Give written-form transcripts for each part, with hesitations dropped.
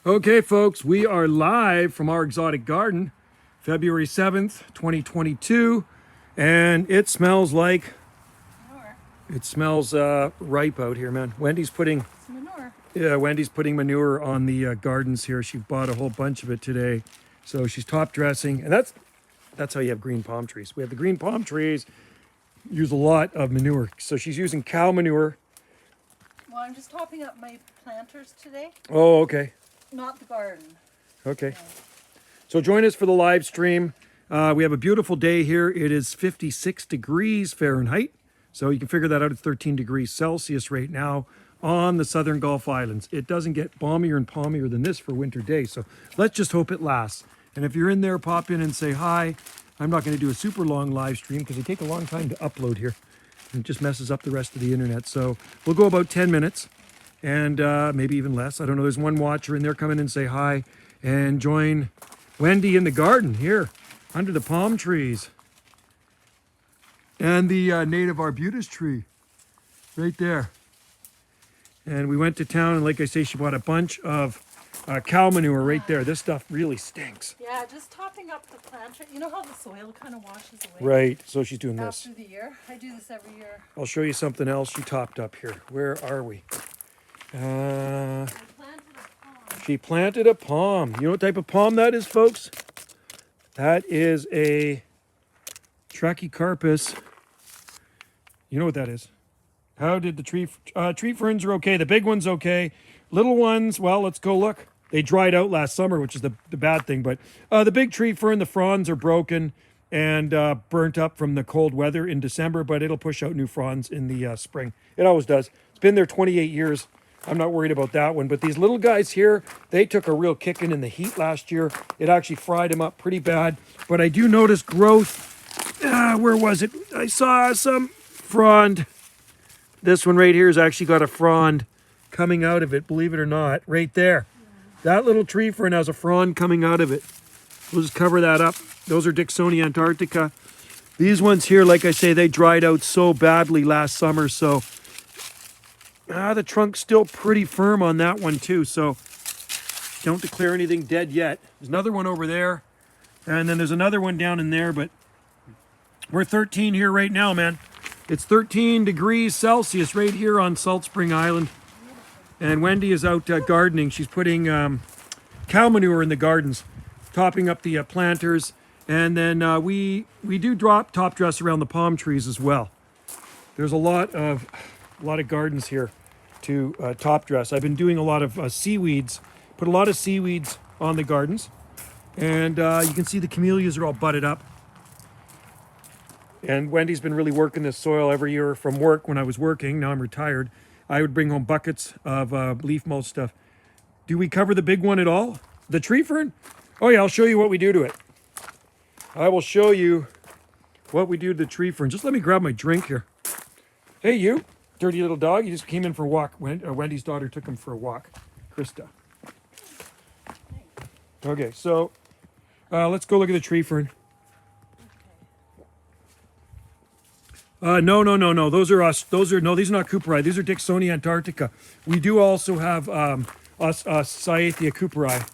Okay, folks, we are live from our exotic garden, February 7th, 2022, and it smells like, Manure. it smells ripe out here, man. It's manure. Wendy's putting manure on the gardens here. She bought a whole bunch of it today, so she's top dressing, and that's how you have green palm trees. We have the green palm trees, use a lot of manure, so she's using cow manure. Well, I'm just topping up my planters today, Oh, okay. not the garden. Okay. So join us for the live stream. We have a beautiful day here. It is 56 degrees Fahrenheit. So you can figure that out at 13 degrees Celsius right now on the southern Gulf Islands. It doesn't get balmier and palmier than this for winter days. So let's just hope it lasts. And if you're in there, pop in and say hi. I'm not going to do a super long live stream because they take a long time to upload here. And it just messes up the rest of the internet. So we'll go about 10 minutes. And maybe even less. I don't know. There's one watcher in there. Come in and say hi and join Wendy in the garden here under the palm trees and the native arbutus tree right there. And we went to town, and like I say, she bought a bunch of cow manure right there. This stuff really stinks. Yeah, just topping up the planter. You know how the soil kind of washes away? Right. So she's doing this. After the year. I do this every year. I'll show you something else she topped up here. Where are we? I planted a palm. She planted a palm. You know what type of palm that is, folks? That is a Trachycarpus. You know what that is. How did the tree ferns are okay. The big one's okay. Little ones, well, let's go look. They dried out last summer, which is the bad thing. But the big tree fern, the fronds are broken and burnt up from the cold weather in December, but it'll push out new fronds in the spring. It always does. It's been there 28 years. I'm not worried about that one. But these little guys here, they took a real kicking in the heat last year. It actually fried them up pretty bad. But I do notice growth. Where was it? I saw some frond. This one right here has actually got a frond coming out of it, believe it or not, right there. That little tree fern has a frond coming out of it. We'll just cover that up. Those are Dicksonia antarctica. These ones here, like I say, they dried out so badly last summer, so the trunk's still pretty firm on that one too, so don't declare anything dead yet. There's another one over there, and then there's another one down in there, but we're 13 here right now, man. It's 13 degrees Celsius right here on Salt Spring Island, and Wendy is out gardening. She's putting cow manure in the gardens, topping up the planters, and then we do drop top dress around the palm trees as well. There's a lot of gardens here to top dress. I've been doing a lot of seaweeds, put a lot of seaweeds on the gardens, and you can see the camellias are all budded up. And Wendy's been really working this soil every year from work. When I was working, now I'm retired, I would bring home buckets of leaf mulch stuff. Do we cover the big one at all? The tree fern? Oh yeah, I'll show you what we do to it. I will show you what we do to the tree fern. Just let me grab my drink here. Hey, you dirty little dog. You just came in for a walk. Wendy's daughter took him for a walk. Krista. Okay, so let's go look at the tree fern. No. Those are us. These are not cooperi. These are Dicksonia antarctica. We do also have Cyathea cooperi.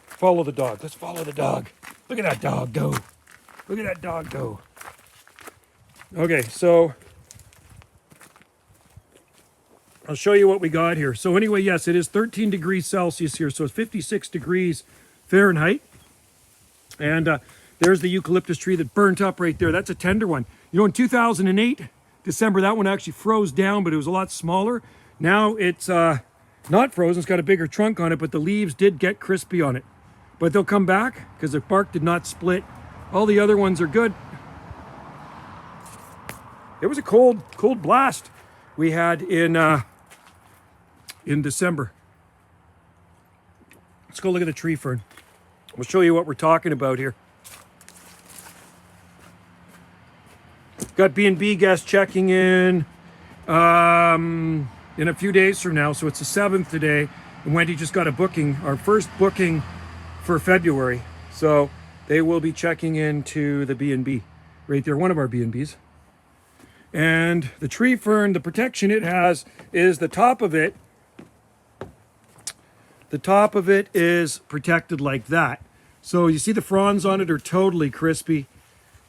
Follow the dog. Let's follow the dog. Look at that dog go. Look at that dog go. Okay, so I'll show you what we got here. So anyway, yes, it is 13 degrees Celsius here. So it's 56 degrees Fahrenheit. And there's the eucalyptus tree that burnt up right there. That's a tender one. You know, in 2008, December, that one actually froze down, but it was a lot smaller. Now it's not frozen. It's got a bigger trunk on it, but the leaves did get crispy on it. But they'll come back because the bark did not split. All the other ones are good. It was a cold blast we had in December. Let's go look at the tree fern. We'll show you what we're talking about here. Got B&B guests checking in a few days from now. So it's the 7th today. And Wendy just got a booking, our first booking for February. So they will be checking into the B&B right there, one of our B&Bs. And the tree fern, the protection it has is the top of it the top of it is protected like that. So you see the fronds on it are totally crispy.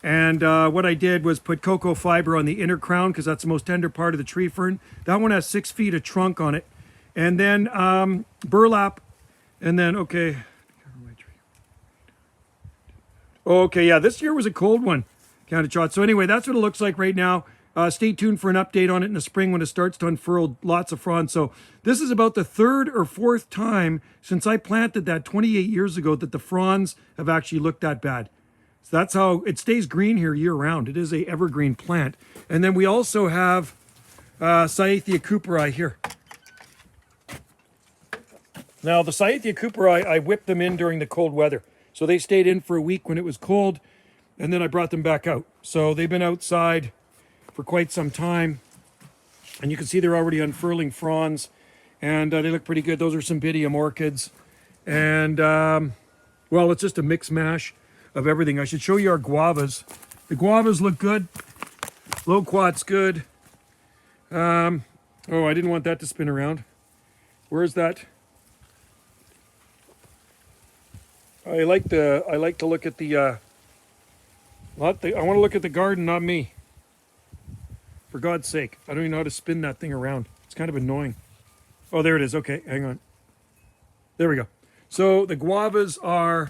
And what I did was put cocoa fiber on the inner crown because that's the most tender part of the tree fern. That one has 6 feet of trunk on it. And then burlap. And then, okay. Okay, yeah, this year was a cold one. Counted shot. So anyway, that's what it looks like right now. Stay tuned for an update on it in the spring when it starts to unfurl lots of fronds. So this is about the 3rd or 4th time since I planted that 28 years ago that the fronds have actually looked that bad. So that's how it stays green here year round. It is a evergreen plant. And then we also have Cyathea cooperi here. Now the Cyathea cooperi, I whipped them in during the cold weather. So they stayed in for a week when it was cold, and then I brought them back out. So they've been outside for quite some time. And you can see they're already unfurling fronds, and they look pretty good. Those are Cymbidium orchids. And, well, it's just a mix mash of everything. I should show you our guavas. The guavas look good. Loquat's good. Oh, I didn't want that to spin around. Where's that? I like to look at the I want to look at the garden, not me. For God's sake, I don't even know how to spin that thing around. It's kind of annoying. Oh, there it is. Okay, hang on. There we go. So the guavas are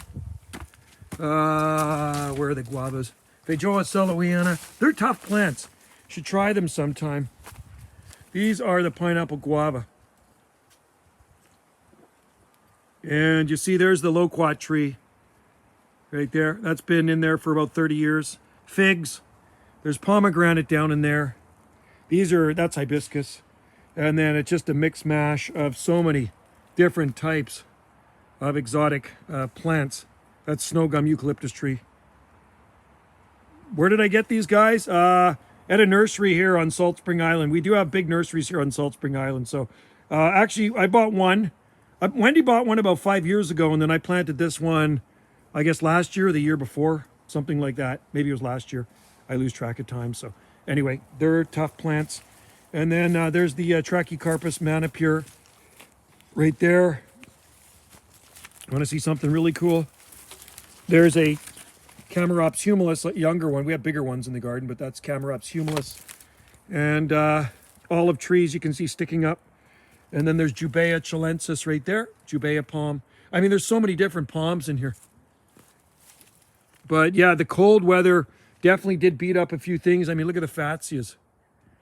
where are the guavas? Feijoa celowiana. They're tough plants. Should try them sometime. These are the pineapple guava. And you see there's the loquat tree right there. That's been in there for about 30 years. Figs. There's pomegranate down in there. That's hibiscus. And then it's just a mix mash of so many different types of exotic plants. That's snow gum eucalyptus tree. Where did I get these guys? At a nursery here on Salt Spring Island. We do have big nurseries here on Salt Spring Island. So actually I bought one. Wendy bought one about 5 years ago, and then I planted this one, I guess last year or the year before, something like that. Maybe it was last year. I lose track of time. So anyway, they're tough plants. And then there's the Trachycarpus manipure right there. Want to see something really cool? There's a Camarops humilis, a younger one. We have bigger ones in the garden, but that's Camarops humilis. And olive trees you can see sticking up. And then there's Jubea chilensis right there, Jubea palm. I mean, there's so many different palms in here. But yeah, the cold weather definitely did beat up a few things. I mean, look at the Fatsias.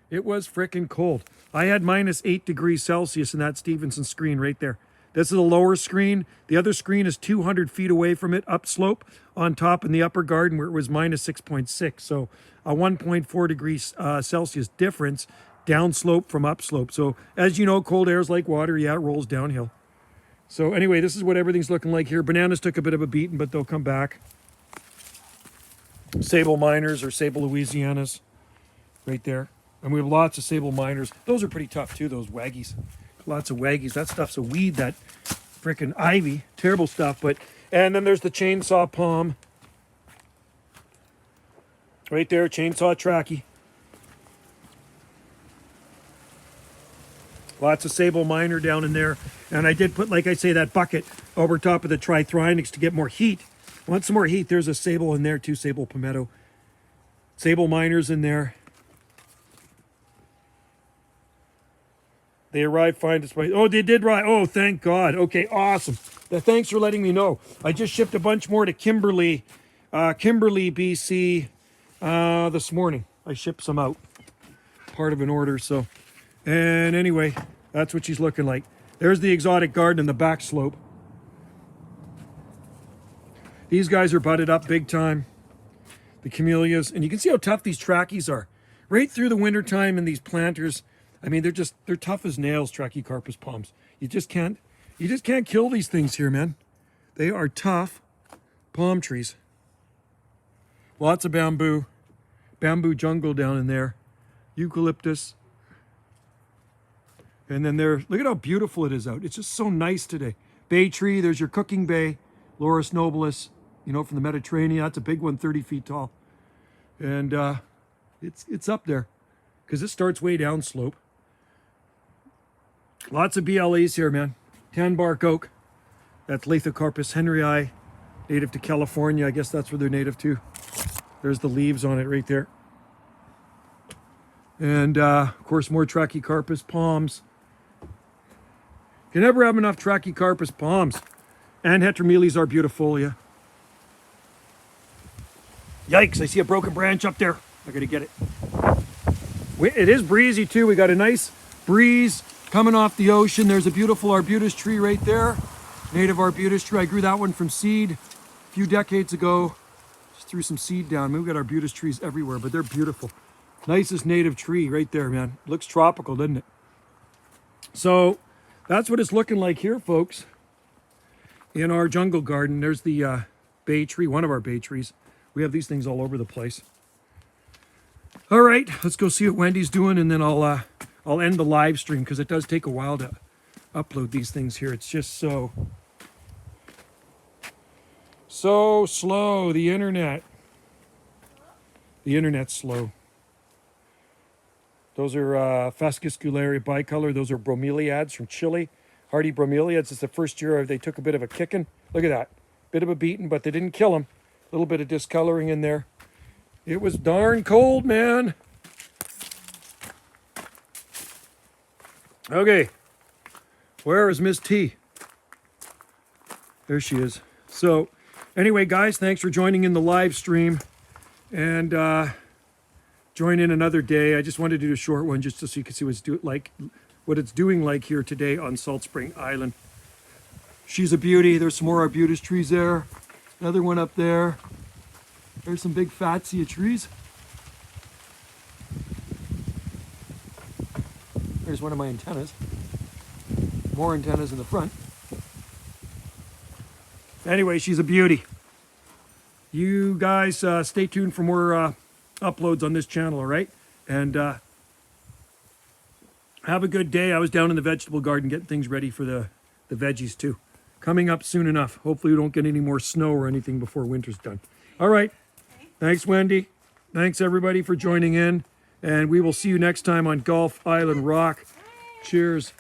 It was frickin' cold. I had -8 degrees Celsius in that Stevenson screen right there. This is a lower screen. The other screen is 200 feet away from it, upslope, on top in the upper garden where it was -6.6. So a 1.4 degrees Celsius difference downslope from upslope. So as you know, cold air is like water. Yeah, it rolls downhill. So anyway, this is what everything's looking like here. Bananas took a bit of a beating, but they'll come back. Sable minors or sable Louisianas right there. And we have lots of sable minors. Those are pretty tough too, those waggies. Lots of waggies. That stuff's a weed, that frickin' ivy. Terrible stuff. And then there's the chainsaw palm. Right there, chainsaw trachea. Lots of sable minor down in there. And I did put, like I say, that bucket over top of the Trithrinax to get more heat. Want some more heat? There's a sable in there too, sable palmetto. Sable minors in there. They arrived fine despite... Oh, they did right. Oh, thank God. Okay, awesome. Thanks for letting me know. I just shipped a bunch more to Kimberly, BC this morning. I shipped some out. Part of an order, so... And anyway, that's what she's looking like. There's the exotic garden in the back slope. These guys are budded up big time. The camellias. And you can see how tough these trachees are. Right through the wintertime in these planters. I mean, they're tough as nails, Trachycarpus palms. You just can't kill these things here, man. They are tough palm trees. Lots of bamboo. Bamboo jungle down in there. Eucalyptus. And then look at how beautiful it is out. It's just so nice today. Bay tree, there's your cooking bay. Laurus nobilis, from the Mediterranean. That's a big one, 30 feet tall. And it's up there because it starts way down slope. Lots of BLAs here, man. Tan bark oak. That's Lithocarpus henryi, native to California. I guess that's where they're native to. There's the leaves on it right there. And of course, more Trachycarpus palms. You never have enough Trachycarpus palms. And Heteromeles arbuetifolia. Yikes, I see a broken branch up there. I gotta get it. It is breezy too. We got a nice breeze coming off the ocean. There's a beautiful arbutus tree right there. Native arbutus tree. I grew that one from seed a few decades ago. Just threw some seed down. I mean, we've got arbutus trees everywhere, but they're beautiful. Nicest native tree right there, man. Looks tropical, doesn't it? So that's what it's looking like here, folks. In our jungle garden, there's the bay tree, one of our bay trees. We have these things all over the place. All right, let's go see what Wendy's doing, and then I'll end the live stream because it does take a while to upload these things here. It's just so slow. The internet's slow. Those are Fascicularia bicolor. Those are bromeliads from Chile. Hardy bromeliads. It's the first year they took a bit of a kicking. Look at that. Bit of a beating, but they didn't kill them. A little bit of discoloring in there. It was darn cold, man. Okay. Where is Miss T? There she is. So, anyway, guys, thanks for joining in the live stream. And join in another day. I just wanted to do a short one just so you can see what it's doing like here today on Salt Spring Island. She's a beauty. There's some more arbutus trees there. Another one up there. There's some big fatsia trees. There's one of my antennas. More antennas in the front. Anyway, she's a beauty. You guys stay tuned for more uploads on this channel, all right? And have a good day. I was down in the vegetable garden getting things ready for the veggies too. Coming up soon enough. Hopefully we don't get any more snow or anything before winter's done. All right. Thanks, Wendy. Thanks, everybody, for joining in. And we will see you next time on Gulf Island Rock. Cheers.